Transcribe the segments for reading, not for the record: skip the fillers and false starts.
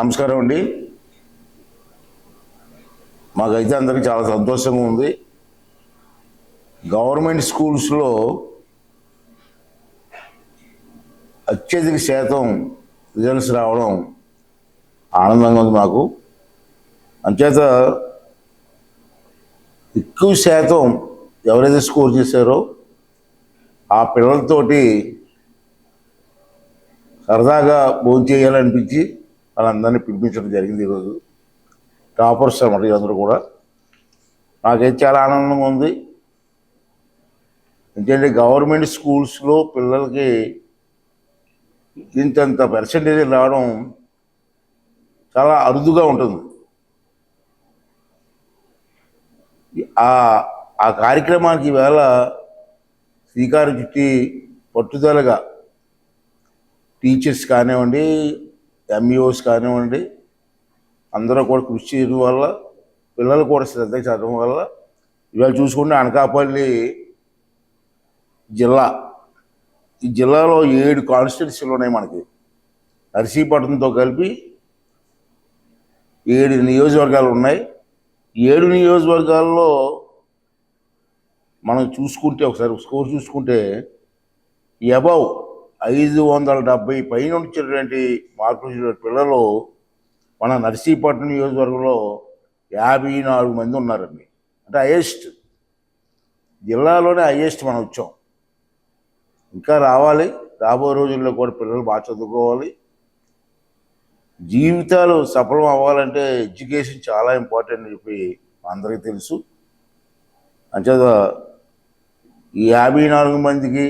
నమస్కారం అండి. మాకైతే అందరికీ చాలా సంతోషంగా ఉంది. గవర్నమెంట్ స్కూల్స్లో అత్యధిక శాతం రిజల్ట్స్ రావడం ఆనందంగా ఉంది మాకు. అంచేత ఎక్కువ శాతం ఎవరైతే స్కోర్ చేశారో ఆ పిల్లలతోటి సరదాగా భోజనం చేయాలనిపించి వాళ్ళందరినీ పిలిపించడం జరిగింది. ఈరోజు టాపర్స్ అన్నమాట అందరూ కూడా. నాకైతే చాలా ఆనందంగా ఉంది. ఎందుకంటే గవర్నమెంట్ స్కూల్స్లో పిల్లలకి ఇంతంత పర్సంటేజ్ రావడం చాలా అరుదుగా ఉంటుంది. ఆ కార్యక్రమానికి ఈవేళ శ్రీకారం చుట్టి పట్టుదలగా టీచర్స్ కానివ్వండి, ఎంఈఓస్ కానివ్వండి, అందరూ కూడా కృషి చేయడం వల్ల, పిల్లలు కూడా శ్రద్ధ చదవడం వల్ల ఇవాళ చూసుకుంటే అనకాపల్లి జిల్లా, ఈ జిల్లాలో 7 కాన్స్టిట్యున్సీలు ఉన్నాయి మనకి. నర్సీపట్నంతో కలిపి 7 నియోజకవర్గాలు ఉన్నాయి. 7 నియోజకవర్గాల్లో మనం చూసుకుంటే ఒకసారి స్కోర్ చూసుకుంటే అబౌవ్ 570 పైన వచ్చినటువంటి మార్కులు వచ్చినటువంటి పిల్లలు మన నర్సీపట్నం నియోజకవర్గంలో 54 మంది ఉన్నారండి. అంటే హైయెస్ట్, జిల్లాలోనే హైయెస్ట్ మనం వచ్చాం. ఇంకా రావాలి. రాబోయే రోజుల్లో కూడా పిల్లలు బాగా చదువుకోవాలి. జీవితాలు సఫలం అవ్వాలంటే ఎడ్యుకేషన్ చాలా ఇంపార్టెంట్ అని చెప్పి అందరికీ తెలుసు. అంచేత ఈ 54 మందికి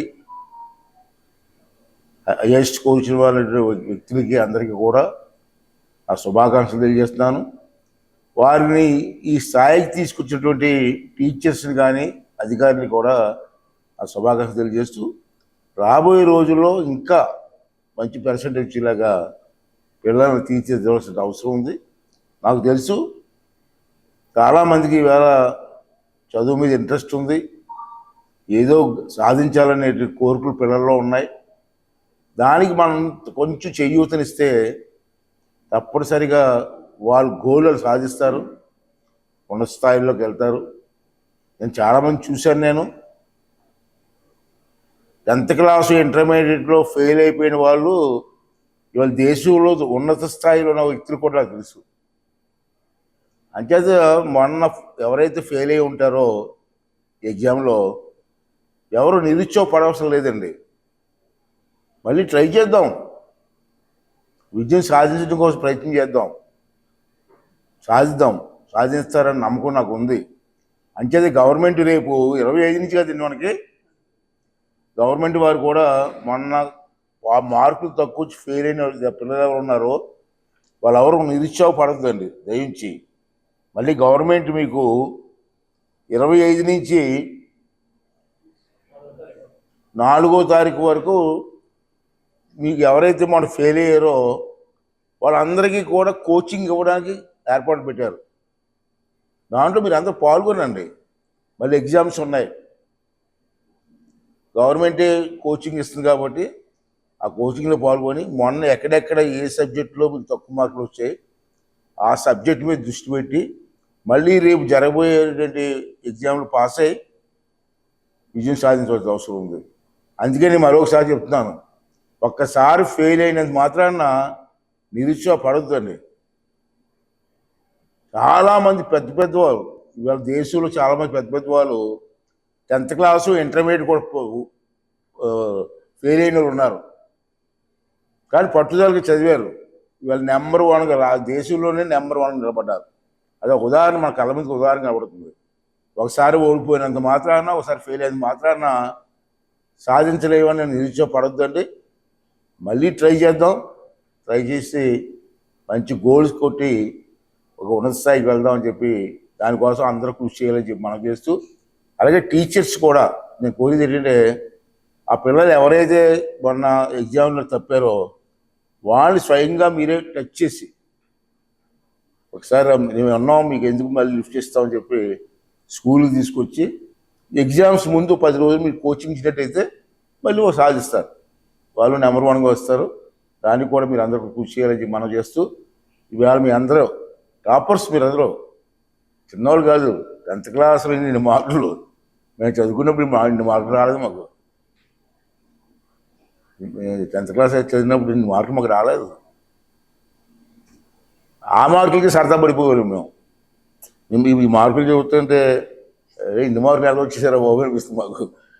హైయెస్ట్ స్కోర్ ఇచ్చిన వాళ్ళ వ్యక్తులకి అందరికీ కూడా ఆ శుభాకాంక్షలు తెలియజేస్తున్నాను. వారిని ఈ స్థాయికి తీసుకొచ్చినటువంటి టీచర్స్ని కానీ అధికారులు కూడా ఆ శుభాకాంక్షలు తెలియజేస్తూ రాబోయే రోజుల్లో ఇంకా మంచి పర్సంటేజ్ లాగా పిల్లలను తీర్చిదిద్దవలసిన అవసరం ఉంది. నాకు తెలుసు చాలామందికి ఈవేళ చదువు మీద ఇంట్రెస్ట్ ఉంది, ఏదో సాధించాలనే కోరికలు పిల్లల్లో ఉన్నాయి. దానికి మనం కొంచెం చేయూతనిస్తే తప్పనిసరిగా వాళ్ళు గోళ్ళు సాధిస్తారు, ఉన్నత స్థాయిలోకి వెళ్తారు. నేను చాలామంది చూశాను. నేను 10th క్లాసు ఇంటర్మీడియట్లో ఫెయిల్ అయిపోయిన వాళ్ళు ఇవాళ దేశంలో ఉన్నత స్థాయిలో ఉన్న వ్యక్తులు కూడా నాకు తెలుసు. అంచేత మొన్న ఎవరైతే ఫెయిల్ అయి ఉంటారో ఎగ్జామ్లో ఎవరు నిరుత్సాహపడవసరం లేదండి. మళ్ళీ ట్రై చేద్దాం, విజయం సాధించడం కోసం ప్రయత్నం చేద్దాం, సాధిద్దాం, సాధిస్తారని నమ్మకం నాకు ఉంది. అంచేది గవర్నమెంట్ రేపు 25 నుంచి కదండి మనకి, గవర్నమెంట్ వారు కూడా మొన్న మార్కులు తక్కువ వచ్చి ఫెయిల్ అయిన పిల్లలు ఎవరు ఉన్నారో వాళ్ళెవరు నిరుత్సాహపడద్దండి దయించి. మళ్ళీ గవర్నమెంట్ మీకు 25 నుంచి 4వ తారీఖు వరకు మీకు ఎవరైతే మన ఫెయిల్ అయ్యారో వాళ్ళందరికీ కూడా కోచింగ్ ఇవ్వడానికి ఏర్పాటు పెట్టారు. దాంట్లో మీరు అందరూ పాల్గొనండి. మళ్ళీ ఎగ్జామ్స్ ఉన్నాయి, గవర్నమెంటే కోచింగ్ ఇస్తుంది కాబట్టి ఆ కోచింగ్లో పాల్గొని మొన్న ఎక్కడెక్కడ ఏ సబ్జెక్టులో మీకు తక్కువ మార్కులు వచ్చాయి ఆ సబ్జెక్ట్ మీద దృష్టి పెట్టి మళ్ళీ రేపు జరగబోయేటువంటి ఎగ్జామ్లు పాస్ అయ్యి విజయం సాధించవలసిన అవసరం ఉంది. అందుకని మరొకసారి చెప్తున్నాను, ఒక్కసారి ఫెయిల్ అయినంత మాత్రాన నిరుత్సాహపడొద్దండి. చాలామంది పెద్ద పెద్దవాళ్ళు ఇవాళ దేశంలో చాలామంది పెద్ద పెద్ద వాళ్ళు 10th క్లాసు ఇంటర్మీడియట్ కూడా ఫెయిల్ అయిన వాళ్ళు ఉన్నారు, కానీ పట్టుదలకి చదివారు. ఇవాళ నెంబర్ 1గా దేశంలోనే నెంబర్ 1 నిలబడ్డారు. అదొక ఉదాహరణ, మన కళ్ళ మీద ఉదాహరణ కనబడుతుంది. ఒకసారి ఓడిపోయినంత మాత్రాన, ఒకసారి ఫెయిల్ అయినంత మాత్రాన సాధించలేవని నేను నిరుత్సాహపడొద్దండి. మళ్ళీ ట్రై చేద్దాం, ట్రై చేసి మంచి గోల్స్ కొట్టి ఒక ఉన్నత స్థాయికి వెళ్దామని చెప్పి దానికోసం అందరూ కృషి చేయాలని చెప్పి మనం చేస్తూ, అలాగే టీచర్స్ కూడా నేను కోరేది ఏంటంటే ఆ పిల్లలు ఎవరైతే మొన్న ఎగ్జామ్లో తప్పారో వాళ్ళు స్వయంగా మీరే టచ్ చేసి ఒకసారి మేము ఉన్నాం మీకు ఎందుకు మళ్ళీ లిఫ్ట్ చేస్తామని చెప్పి స్కూల్కి తీసుకొచ్చి ఎగ్జామ్స్ ముందు 10 రోజులు మీరు కోచింగ్ ఇచ్చినట్టయితే మళ్ళీ సాధిస్తారు, వాళ్ళు నెంబర్ 1గా వస్తారు. దానికి కూడా మీరు అందరూ కృషి చేయాలని చెప్పి మనం చేస్తూ, ఇవాళ మీ అందరూ టాపర్స్, మీరు అందరూ చిన్నవాళ్ళు కాదు. 10th క్లాస్లో ఇన్ని మార్కులు మేము చదువుకున్నప్పుడు ఇన్ని మార్కులు రాలేదు మాకు. 10th క్లాస్ చదివినప్పుడు ఇన్ని మార్కులు మాకు రాలేదు. ఆ మార్కులకి సరదా పడిపోయారు మేము. ఈ మార్కులు చదువుతుంటే ఇన్ని మార్కులు ఎలా వచ్చేసారా బాబు అనిపిస్తుంది మాకు.